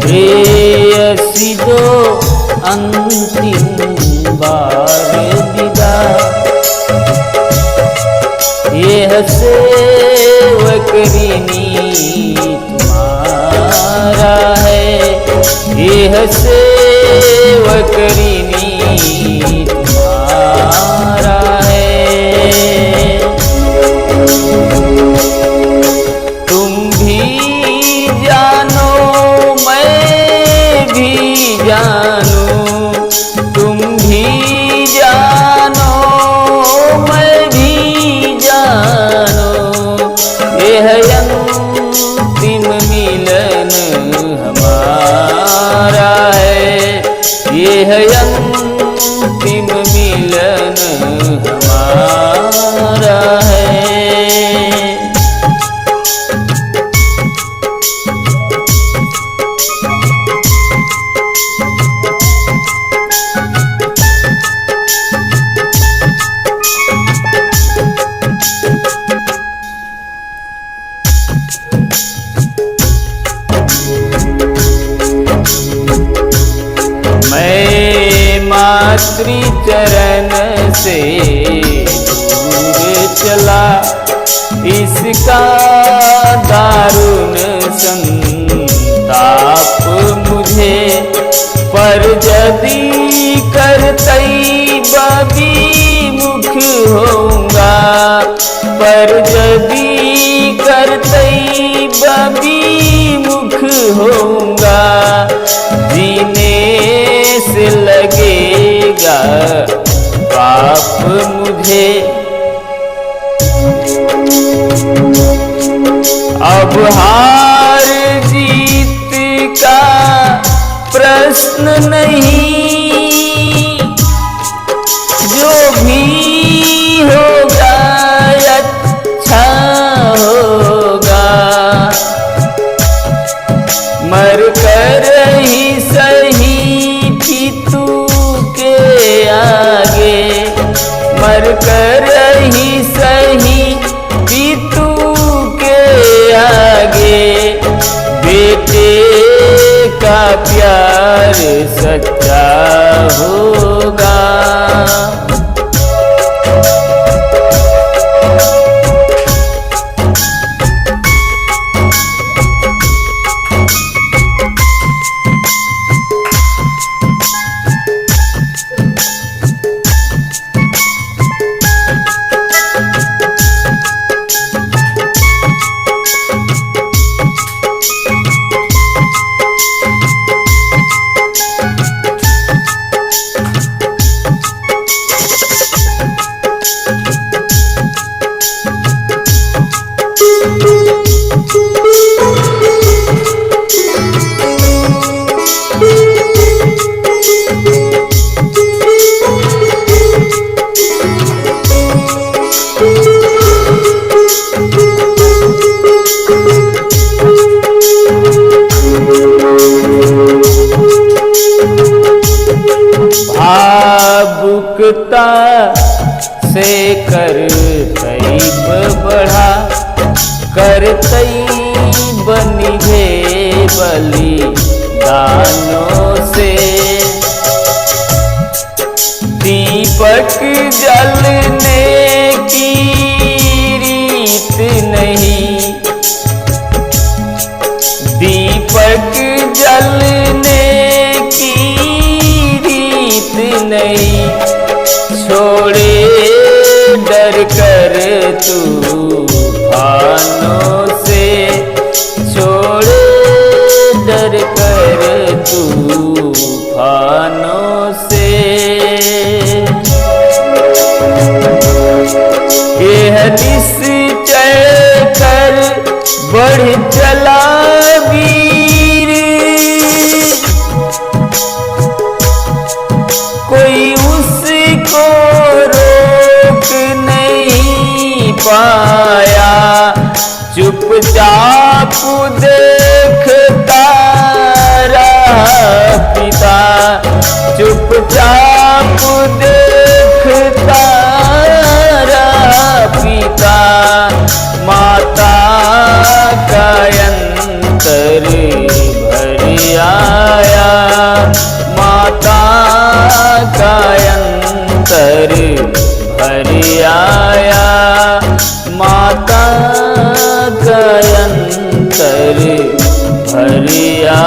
प्रेयसी दो अंतिम बार विदा। यह सेवक ऋणी तुम्हारा है, यह सेवक ऋणी तुम्हारा है। तुम भी जानो मैं भी जानूं, तुम भी जानो मैं भी जानूं, यह अंतिम मिलन हमारा है, यह अंतिम मिलन हमारा है। मैं मातृ चरण से दूर चला, इसका दारुण संताप मुझे, पर यदि कर्तव्य विमुख होऊंगा, पर यदि कर्तव्य विमुख होऊंगा, जीने से लगेगा पाप मुझे। अब हार जीत का प्रश्न नहीं, जो भी होगा अच्छा होगा, मर कर ही सही पितू के आगे, मर कर ही सही पितू के आगे, बेटे का प्यार सच्चा होगा। भावुकता से कर्तव्य बढ़ा, कर्तव्य निभे बलिदानों से। दीपक जलने की रीत नहीं, दीपक जलने की रीत नहीं, छोड़े डर कर तूफानों से, छोड़े डर कर तूफानों से। यह निश्चय कर बढ़ चला वीर, कोई उसको रोक नहीं पा माता का अंतर भरिया